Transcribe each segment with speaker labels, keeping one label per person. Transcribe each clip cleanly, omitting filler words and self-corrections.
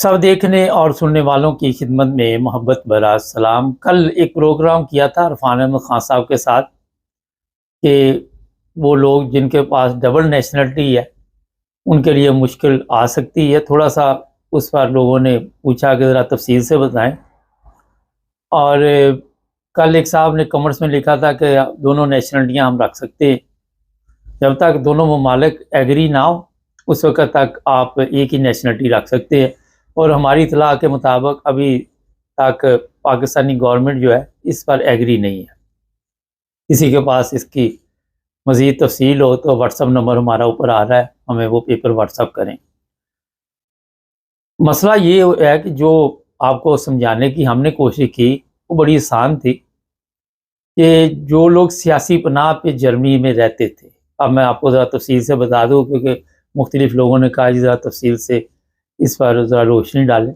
Speaker 1: سب دیکھنے اور سننے والوں کی خدمت میں محبت بھرا سلام۔ کل ایک پروگرام کیا تھا عرفان احمد خان صاحب کے ساتھ کہ وہ لوگ جن کے پاس ڈبل نیشنلٹی ہے ان کے لیے مشکل آ سکتی ہے۔ تھوڑا سا اس پر لوگوں نے پوچھا کہ ذرا تفصیل سے بتائیں، اور کل ایک صاحب نے کمنٹس میں لکھا تھا کہ دونوں نیشنلٹیاں ہم رکھ سکتے ہیں، جب تک دونوں ممالک ایگری نہ ہو اس وقت تک آپ ایک ہی نیشنلٹی رکھ سکتے ہیں۔ اور ہماری اطلاع کے مطابق ابھی تک پاکستانی گورنمنٹ جو ہے اس پر ایگری نہیں ہے۔ کسی کے پاس اس کی مزید تفصیل ہو تو واٹس ایپ نمبر ہمارا اوپر آ رہا ہے، ہمیں وہ پیپر واٹس ایپ کریں۔ مسئلہ یہ ہے کہ جو آپ کو سمجھانے کی ہم نے کوشش کی وہ بڑی آسان تھی کہ جو لوگ سیاسی پناہ پہ جرمنی میں رہتے تھے، اب میں آپ کو ذرا تفصیل سے بتا دوں کیونکہ مختلف لوگوں نے کہا ذرا تفصیل سے اس پر ذرا روشنی ڈالیں۔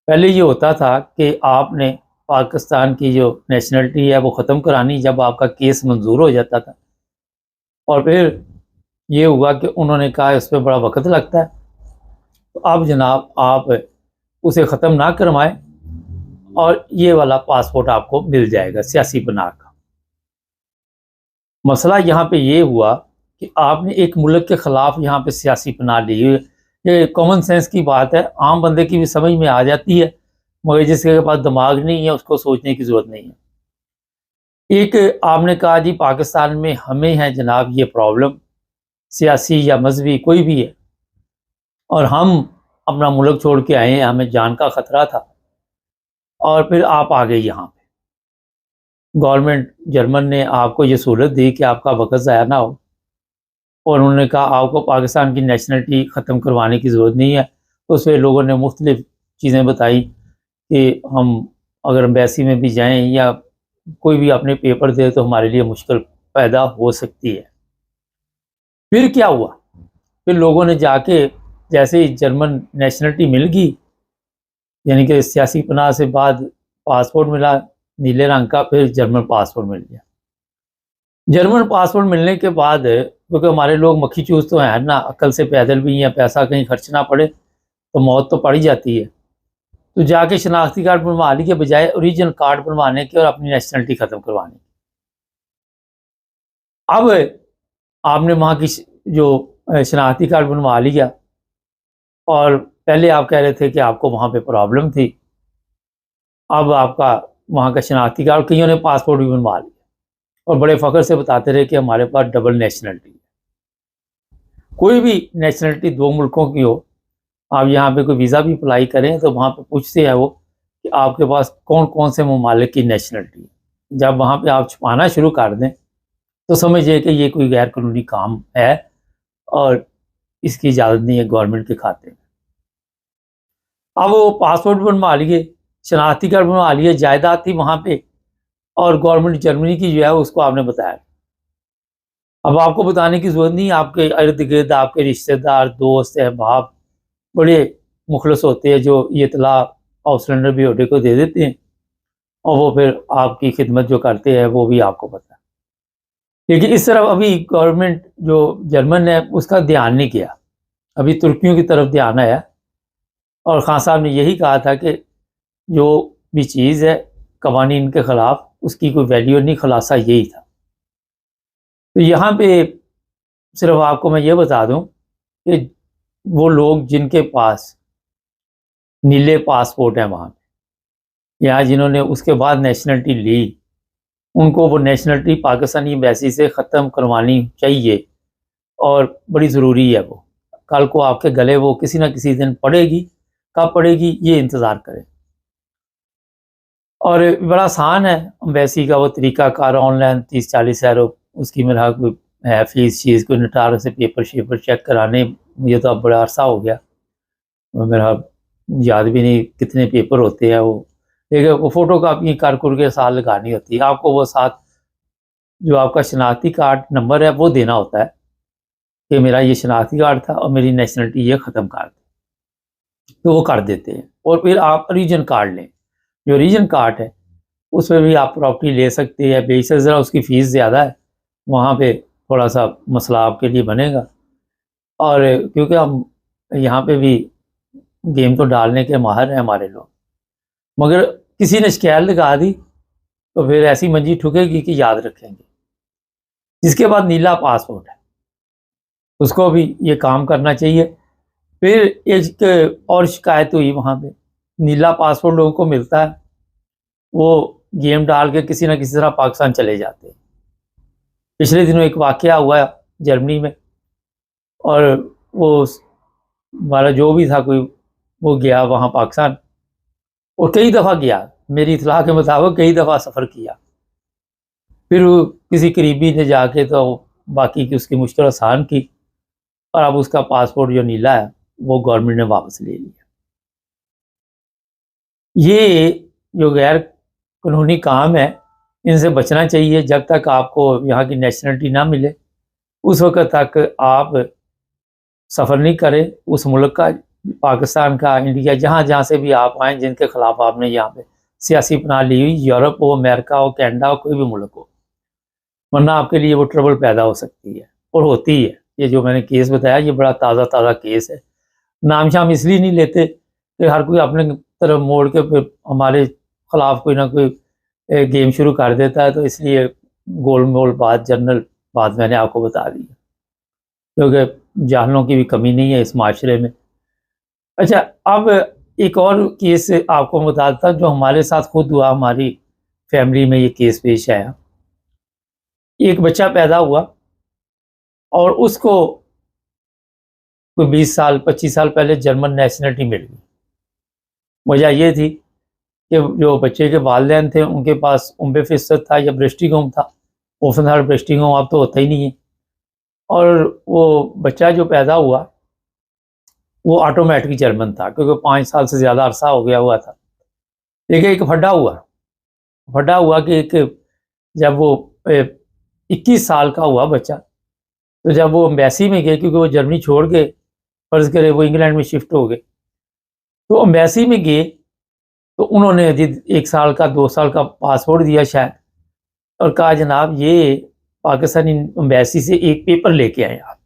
Speaker 1: پہلے یہ ہوتا تھا کہ آپ نے پاکستان کی جو نیشنلٹی ہے وہ ختم کرانی جب آپ کا کیس منظور ہو جاتا تھا، اور پھر یہ ہوا کہ انہوں نے کہا اس پہ بڑا وقت لگتا ہے، تو اب جناب آپ اسے ختم نہ کروائیں اور یہ والا پاسپورٹ آپ کو مل جائے گا سیاسی پناہ کا۔ مسئلہ یہاں پہ یہ ہوا کہ آپ نے ایک ملک کے خلاف یہاں پہ سیاسی پناہ لی ہوئی۔ یہ کامن سینس کی بات ہے، عام بندے کی بھی سمجھ میں آ جاتی ہے، مگر جس کے پاس دماغ نہیں ہے اس کو سوچنے کی ضرورت نہیں ہے۔ ایک آپ نے کہا جی پاکستان میں ہمیں ہے جناب یہ پرابلم، سیاسی یا مذہبی کوئی بھی ہے، اور ہم اپنا ملک چھوڑ کے آئے ہیں، ہمیں جان کا خطرہ تھا، اور پھر آپ آ گئے یہاں پہ۔ گورنمنٹ جرمن نے آپ کو یہ سہولت دی کہ آپ کا وقت ضائع نہ ہو، اور انہوں نے کہا آپ کو پاکستان کی نیشنلٹی ختم کروانے کی ضرورت نہیں ہے۔ اس میں لوگوں نے مختلف چیزیں بتائی کہ ہم اگر امبیسی میں بھی جائیں یا کوئی بھی اپنے پیپر دے تو ہمارے لیے مشکل پیدا ہو سکتی ہے۔ پھر کیا ہوا؟ پھر لوگوں نے جا کے جیسے ہی جرمن نیشنلٹی مل گئی، یعنی کہ سیاسی پناہ سے بعد پاسپورٹ ملا نیلے رنگ کا، پھر جرمن پاسپورٹ مل گیا۔ جرمن پاسپورٹ ملنے کے بعد کیونکہ ہمارے لوگ مکھی چوز تو ہیں نا، عقل سے پیدل بھی ہیں، پیسہ کہیں خرچ نہ پڑے تو موت تو پڑ ہی جاتی ہے، تو جا کے شناختی کارڈ بنوانے کے بجائے اوریجنل کارڈ بنوانے کے اور اپنی نیشنلٹی ختم کروانے کی۔ اب آپ نے وہاں کی جو شناختی کارڈ بنوا لیا، اور پہلے آپ کہہ رہے تھے کہ آپ کو وہاں پہ پرابلم تھی، اب آپ کا وہاں کا شناختی کارڈ، کئیوں نے پاسپورٹ بھی بنوا لیا اور بڑے فخر سے بتاتے رہے کہ ہمارے پاس ڈبل نیشنلٹی ہے۔ کوئی بھی نیشنلٹی دو ملکوں کی ہو، آپ یہاں پہ کوئی ویزا بھی اپلائی کریں تو وہاں پہ پوچھتے ہیں وہ کہ آپ کے پاس کون کون سے ممالک کی نیشنلٹی ہے۔ جب وہاں پہ آپ چھپانا شروع کر دیں تو سمجھیے کہ یہ کوئی غیر قانونی کام ہے اور اس کی اجازت نہیں ہے گورنمنٹ کے کھاتے میں۔ اب وہ پاسپورٹ بنوا لیے، شناختی کارڈ بنوا لیے، جائیداد تھی وہاں پہ، اور گورنمنٹ جرمنی کی جو ہے اس کو آپ نے بتایا۔ اب آپ کو بتانے کی ضرورت نہیں، آپ کے ارد گرد آپ کے رشتہ دار، دوست، احباب بڑے مخلص ہوتے ہیں جو یہ اطلاع ہاؤس لینڈر بیوٹی کو دے دیتے ہیں، اور وہ پھر آپ کی خدمت جو کرتے ہیں وہ بھی آپ کو پتہ ہے۔ لیکن اس طرف ابھی گورنمنٹ جو جرمن ہے اس کا دھیان نہیں کیا، ابھی ترکیوں کی طرف دھیان آیا، اور خان صاحب نے یہی کہا تھا کہ جو بھی چیز ہے قوانین کے خلاف اس کی کوئی ویلیو نہیں، خلاصہ یہی تھا۔ تو یہاں پہ صرف آپ کو میں یہ بتا دوں کہ وہ لوگ جن کے پاس نیلے پاسپورٹ ہیں وہاں پہ، یا جنہوں نے اس کے بعد نیشنلٹی لی، ان کو وہ نیشنلٹی پاکستانی ایمبیسی سے ختم کروانی چاہیے، اور بڑی ضروری ہے۔ وہ کل کو آپ کے گلے وہ کسی نہ کسی دن پڑے گی، کب پڑے گی یہ انتظار کریں۔ اور بڑا آسان ہے ایمبیسی کا وہ طریقہ کار، آن لائن 30-40 یورو اس کی میرا کوئی ہے فیس، چیز کوئی نٹار سے پیپر شیپر چیک کرانے، مجھے تو اب بڑا عرصہ ہو گیا، میرا یاد بھی نہیں کتنے پیپر ہوتے ہیں وہ، لیکن وہ فوٹو کاپی کر کے ساتھ لگانی ہوتی ہے آپ کو، وہ ساتھ جو آپ کا شناختی کارڈ نمبر ہے وہ دینا ہوتا ہے کہ میرا یہ شناختی کارڈ تھا اور میری نیشنلٹی یہ ختم کر دیں، تو وہ کر دیتے ہیں۔ اور پھر آپ اوریجن کارڈ لیں، جو اوریجن کارڈ ہے اس میں بھی آپ پراپرٹی لے سکتے ہیں، بے شک ذرا اس کی فیس زیادہ ہے، وہاں پہ تھوڑا سا مسئلہ آپ کے لیے بنے گا، اور کیونکہ ہم یہاں پہ بھی گیم تو ڈالنے کے ماہر ہیں ہمارے لوگ، مگر کسی نے شکایت لگا دی تو پھر ایسی منجی ٹھکے گی کہ یاد رکھیں گے۔ جس کے بعد نیلا پاسپورٹ ہے، اس کو بھی یہ کام کرنا چاہیے۔ پھر ایک اور شکایت ہوئی وہاں پہ، نیلا پاسپورٹ لوگوں کو ملتا ہے، وہ گیم ڈال کے کسی نہ کسی طرح پاکستان چلے جاتے ہیں۔ پچھلے دنوں ایک واقعہ ہوا ہے جرمنی میں، اور وہ ہمارا جو بھی تھا کوئی، وہ گیا وہاں پاکستان، اور کئی دفعہ گیا، میری اطلاع کے مطابق کئی دفعہ سفر کیا۔ پھر وہ کسی قریبی نے جا کے تو باقی کی اس کی مشکل آسان کی، اور اب اس کا پاسپورٹ جو نیلا ہے وہ گورنمنٹ نے واپس لے لیا۔ یہ جو غیر قانونی کام ہے، ان سے بچنا چاہیے۔ جب تک آپ کو یہاں کی نیشنلٹی نہ ملے اس وقت تک آپ سفر نہیں کریں اس ملک کا، پاکستان کا، انڈیا، جہاں جہاں سے بھی آپ آئیں، جن کے خلاف آپ نے یہاں پہ سیاسی پناہ لی ہوئی، یورپ ہو، امریکہ ہو، کینیڈا ہو، کوئی بھی ملک ہو، ورنہ آپ کے لیے وہ ٹربل پیدا ہو سکتی ہے اور ہوتی ہے۔ یہ جو میں نے کیس بتایا یہ بڑا تازہ کیس ہے۔ نام شام اس لیے نہیں لیتے کہ ہر کوئی اپنے طرف موڑ کے پھر ہمارے خلاف کوئی نہ کوئی گیم شروع کر دیتا ہے، تو اس لیے گول مول بات، جنرل بات میں نے آپ کو بتا دی ہے، کیونکہ جاہلوں کی بھی کمی نہیں ہے اس معاشرے میں۔ اچھا، اب ایک اور کیس آپ کو بتاتا جو ہمارے ساتھ خود ہوا، ہماری فیملی میں یہ کیس پیش آیا۔ ایک بچہ پیدا ہوا اور اس کو کوئی 20 سال 25 سال پہلے جرمن نیشنلٹی مل گئی۔ وجہ یہ تھی کہ جو بچے کے والدین تھے ان کے پاس 90% تھا یا برسٹنگم تھا، اوفنہار برسٹنگم اب تو ہوتا ہی نہیں ہے، اور وہ بچہ جو پیدا ہوا وہ آٹومیٹک جرمن تھا، کیونکہ 5 سال سے زیادہ عرصہ ہو گیا ہوا تھا۔ لیکن ایک پھڈا ہوا کہ ایک جب وہ 21 سال کا ہوا بچہ، تو جب وہ امبیسی میں گئے، کیونکہ وہ جرمنی چھوڑ کے فرض کرے وہ انگلینڈ میں شفٹ ہو گئے، تو امبیسی میں گئے تو انہوں نے 1 سال کا 2 سال کا پاسپورٹ دیا شاید، اور کہا جناب یہ پاکستانی امبیسی سے ایک پیپر لے کے آئے آپ۔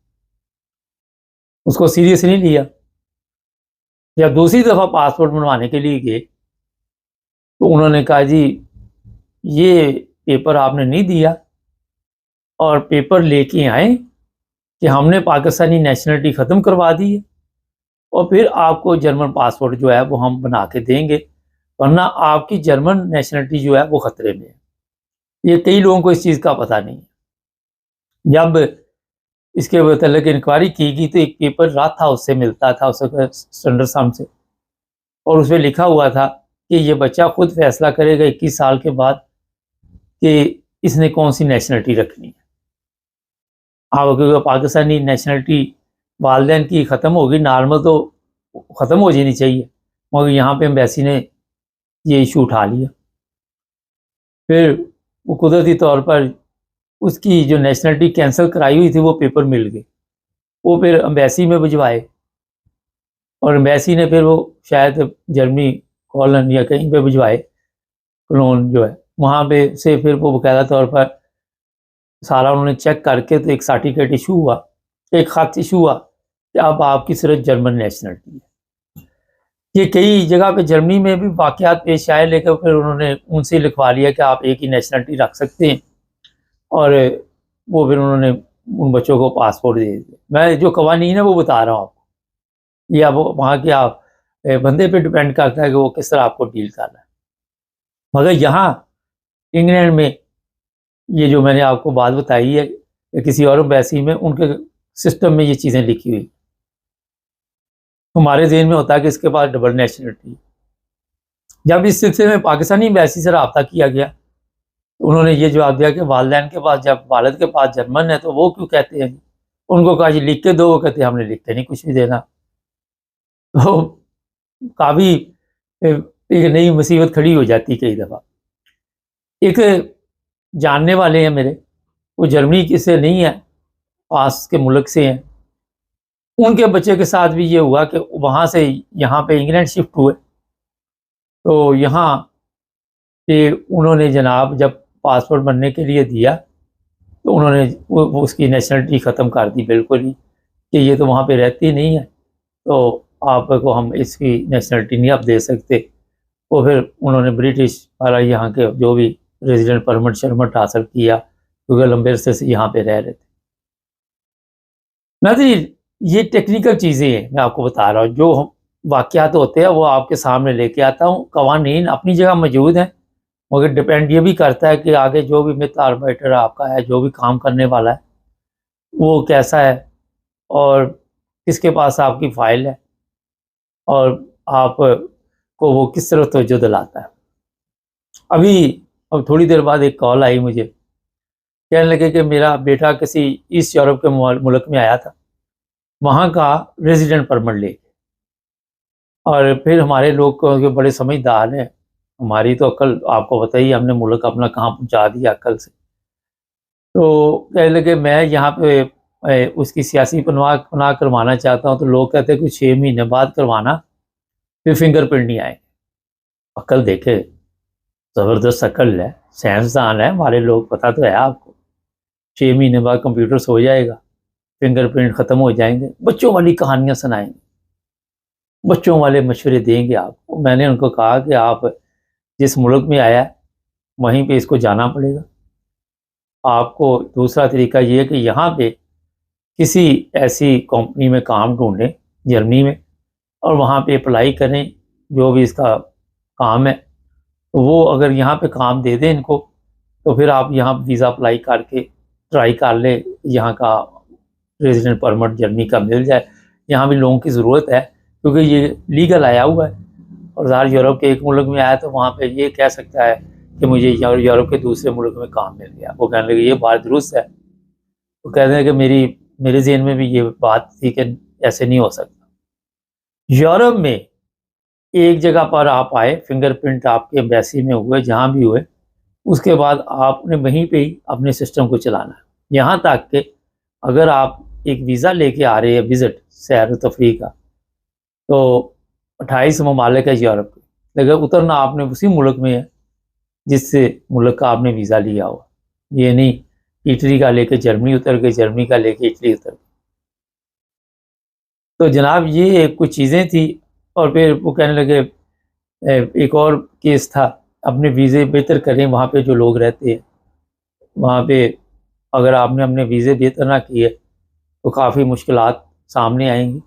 Speaker 1: اس کو سیریس نہیں لیا۔ جب دوسری دفعہ پاسپورٹ بنوانے کے لیے گئے تو انہوں نے کہا جی یہ پیپر آپ نے نہیں دیا، اور پیپر لے کے آئیں کہ ہم نے پاکستانی نیشنلٹی ختم کروا دی ہے، اور پھر آپ کو جرمن پاسپورٹ جو ہے وہ ہم بنا کے دیں گے، ورنہ آپ کی جرمن نیشنلٹی جو ہے وہ خطرے میں ہے۔ یہ کئی لوگوں کو اس چیز کا پتہ نہیں ہے۔ جب اس کے متعلق انکوائری کی گئی تو ایک پیپر رات تھا اس سے ملتا تھا اس وقت اسٹینڈرڈ سم سے، اور اس میں لکھا ہوا تھا کہ یہ بچہ خود فیصلہ کرے گا 21 سال کے بعد کہ اس نے کون سی نیشنلٹی رکھنی ہے۔ آپ کیونکہ پاکستانی نیشنلٹی والدین کی ختم ہوگی، نارمل تو ختم ہو جانی چاہیے، مگر یہاں پہ امبیسی نے یہ ایشو اٹھا لیا۔ پھر وہ قدرتی طور پر اس کی جو نیشنلٹی کینسل کرائی ہوئی تھی وہ پیپر مل گئے، وہ پھر امبیسی میں بھجوائے، اور امبیسی نے پھر وہ شاید جرمنی کالن یا کہیں پہ بھجوائے، کلون جو ہے وہاں پہ سے پھر وہ باقاعدہ طور پر سارا انہوں نے چیک کر کے تو ایک سرٹیفکیٹ ایشو ہوا، ایک خط ایشو ہوا کہ اب آپ کی صرف جرمن نیشنلٹی ہے۔ یہ کئی جگہ پہ جرمنی میں بھی واقعات پیش آئے، لیکن پھر انہوں نے ان سے لکھوا لیا کہ آپ ایک ہی نیشنلٹی رکھ سکتے ہیں، اور وہ پھر انہوں نے ان بچوں کو پاسپورٹ دے دیے۔ میں جو قوانین ہے وہ بتا رہا ہوں آپ کو، یہ اب وہاں کے آپ بندے پہ ڈپینڈ کرتا ہے کہ وہ کس طرح آپ کو ڈیل کرنا ہے۔ مگر یہاں انگلینڈ میں یہ جو میں نے آپ کو بات بتائی ہے کہ کسی اور امبیسی میں ان کے سسٹم میں یہ چیزیں لکھی ہوئی، ہمارے ذہن میں ہوتا ہے کہ اس کے پاس ڈبل نیشنلٹی۔ جب اس سلسلے میں پاکستانی امبیسی سے رابطہ کیا گیا تو انہوں نے یہ جواب دیا کہ والدین کے پاس، جب والد کے پاس جرمن ہے تو وہ کیوں کہتے ہیں جی؟ ان کو کہا جی لکھ کے دو، وہ کہتے ہیں ہم نے لکھ کے نہیں کچھ بھی دینا۔ تو کافی ایک نئی مصیبت کھڑی ہو جاتی کئی دفعہ۔ ایک جاننے والے ہیں میرے، وہ جرمنی کے سے نہیں ہے، پاس کے ملک سے ہیں، ان کے بچے کے ساتھ بھی یہ ہوا کہ وہاں سے یہاں پہ انگلینڈ شفٹ ہوئے، تو یہاں پہ انہوں نے جناب جب پاسپورٹ بننے کے لیے دیا تو انہوں نے وہ اس کی نیشنلٹی ختم کر دی بالکل ہی، کہ یہ تو وہاں پہ رہتی نہیں ہے، تو آپ کو ہم اس کی نیشنلٹی نہیں آپ دے سکتے. وہ پھر انہوں نے برٹش والا یہاں کے جو بھی ریزیڈنٹ پرمٹ شرمٹ حاصل کیا کیونکہ لمبے عرصے سے یہاں پہ رہ رہے تھے. ناظرین یہ ٹیکنیکل چیزیں ہیں میں آپ کو بتا رہا ہوں، جو واقعات ہوتے ہیں وہ آپ کے سامنے لے کے آتا ہوں. قوانین اپنی جگہ موجود ہیں مگر ڈپینڈ یہ بھی کرتا ہے کہ آگے جو بھی مت آربائٹر آپ کا ہے، جو بھی کام کرنے والا ہے وہ کیسا ہے اور کس کے پاس آپ کی فائل ہے اور آپ کو وہ کس طرح توجہ دلاتا ہے. اب تھوڑی دیر بعد ایک کال آئی مجھے، کہنے لگے کہ میرا بیٹا کسی ایسٹ یورپ کے ملک میں آیا تھا، وہاں کا ریزیڈنٹ پرمٹ لے کے، اور پھر ہمارے لوگ کو بڑے سمجھدار ہیں، ہماری تو عقل آپ کو بتائیے ہم نے ملک اپنا کہاں پہنچا دیا عقل سے. تو کہنے لگے میں یہاں پہ اس کی سیاسی پناہ کروانا چاہتا ہوں، تو لوگ کہتے ہیں کہ 6 مہینے بعد کروانا، پھر فنگر پرنٹ نہیں آئے. عقل دیکھے، زبردست عقل ہے، سائنسدان ہے ہمارے لوگ، پتہ تو ہے آپ کو. 6 مہینے بعد کمپیوٹر سو جائے گا، فنگر پرنٹ ختم ہو جائیں گے. بچوں والی کہانیاں سنائیں گے، بچوں والے مشورے دیں گے آپ کو. میں نے ان کو کہا کہ آپ جس ملک میں آیا ہے وہیں پہ اس کو جانا پڑے گا. آپ کو دوسرا طریقہ یہ ہے کہ یہاں پہ کسی ایسی کمپنی میں کام ڈھونڈیں جرمنی میں، اور وہاں پہ اپلائی کریں جو بھی اس کا کام ہے. تو وہ اگر یہاں پہ کام دے دیں ان کو، تو پھر آپ یہاں ویزا اپلائی کر کے ٹرائی کر لیں یہاں کا ریزیڈنٹ پرمٹ جرمنی کا مل جائے. یہاں بھی لوگوں کی ضرورت ہے کیونکہ یہ لیگل آیا ہوا ہے، اور ظاہر یورپ کے ایک ملک میں آیا تو وہاں پہ یہ کہہ سکتا ہے کہ مجھے یورپ کے دوسرے ملک میں کام مل گیا. وہ کہنے لگے یہ بات درست ہے. وہ کہتے ہیں کہ میرے ذہن میں بھی یہ بات تھی کہ ایسے نہیں ہو سکتا. یورپ میں ایک جگہ پر آپ آئے، فنگر پرنٹ آپ کے ایمبیسی میں ہوئے، جہاں بھی ہوئے، اس کے بعد آپ نے وہیں پہ ہی اپنے سسٹم کو چلانا ہے. یہاں تک کہ اگر آپ ایک ویزا لے کے آ رہے ہیں وزٹ سیر و تفریح کا، تو 28 ممالک ہے یورپ کے، لیکن اترنا آپ نے اسی ملک میں ہے جس سے ملک کا آپ نے ویزا لیا ہوا. یہ نہیں اٹلی کا لے کے جرمنی اتر گئے، جرمنی کا لے کے اٹلی اتر گئے. تو جناب یہ کچھ چیزیں تھیں. اور پھر وہ کہنے لگے ایک اور کیس تھا، اپنے ویزے بہتر کریں، وہاں پہ جو لوگ رہتے ہیں وہاں پہ اگر آپ نے اپنے ویزے بہتر نہ کیے تو کافی مشکلات سامنے آئیں گی،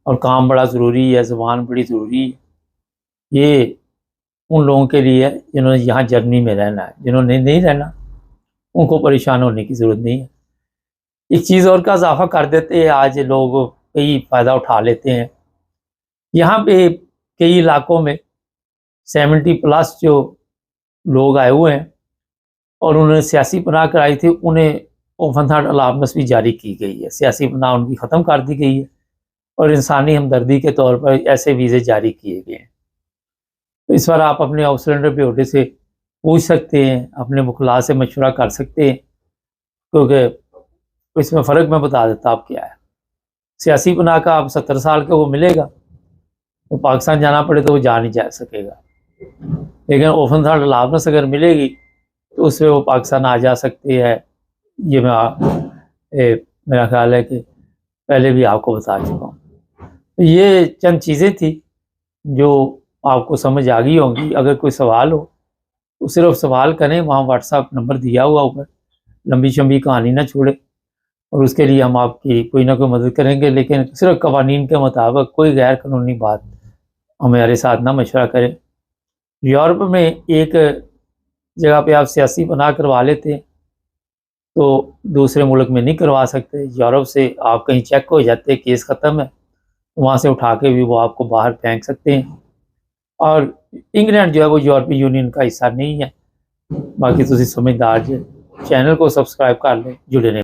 Speaker 1: اور کام بڑا ضروری ہے، زبان بڑی ضروری ہے. یہ ان لوگوں کے لیے ہے جنہوں نے یہاں جرمنی میں رہنا ہے. جنہوں نے نہیں رہنا ان کو پریشان ہونے کی ضرورت نہیں ہے. ایک چیز اور کا اضافہ کر دیتے ہیں، آج لوگ کئی فائدہ اٹھا لیتے ہیں. یہاں پہ کئی علاقوں میں 70+ جو لوگ آئے ہوئے ہیں اور انہوں نے سیاسی پناہ کرائی تھی، انہیں اوپن ہارٹ الارمس بھی جاری کی گئی ہے. سیاسی پناہ ان کی ختم کر دی گئی ہے اور انسانی ہمدردی کے طور پر ایسے ویزے جاری کیے گئے ہیں. تو اس بار آپ اپنے آؤٹسٹینڈر پہ عہدے سے پوچھ سکتے ہیں، اپنے وکلاء سے مشورہ کر سکتے ہیں، کیونکہ اس میں فرق میں بتا دیتا آپ کیا ہے. سیاسی پناہ کا آپ 70 سال کے وہ ملے گا، وہ پاکستان جانا پڑے تو وہ جا نہیں جا سکے گا. لیکن اوپن ہارٹ الارمس اگر ملے گی تو اس میں وہ پاکستان آ جا سکتی ہے. یہ میرا خیال ہے کہ پہلے بھی آپ کو بتا چکا ہوں. یہ چند چیزیں تھیں جو آپ کو سمجھ آ گئی ہوں گی. اگر کوئی سوال ہو تو صرف سوال کریں، وہاں واٹس ایپ نمبر دیا ہوا اوپر. لمبی شمبی کہانی نہ چھوڑے، اور اس کے لیے ہم آپ کی کوئی نہ کوئی مدد کریں گے، لیکن صرف قوانین کے مطابق، کوئی غیر قانونی بات ہمارے ساتھ نہ مشورہ کریں. یورپ میں ایک جگہ پہ آپ سیاسی پناہ کروا لیتے ہیں تو دوسرے ملک میں نہیں کروا سکتے. یورپ سے آپ کہیں چیک ہو جاتے کیس ختم ہے، وہاں سے اٹھا کے بھی وہ آپ کو باہر پھینک سکتے ہیں. اور انگلینڈ جو ہے وہ یورپی یونین کا حصہ نہیں ہے. باقی تسی سمجھدار جو چینل کو سبسکرائب کر لیں، جڑے رہیں.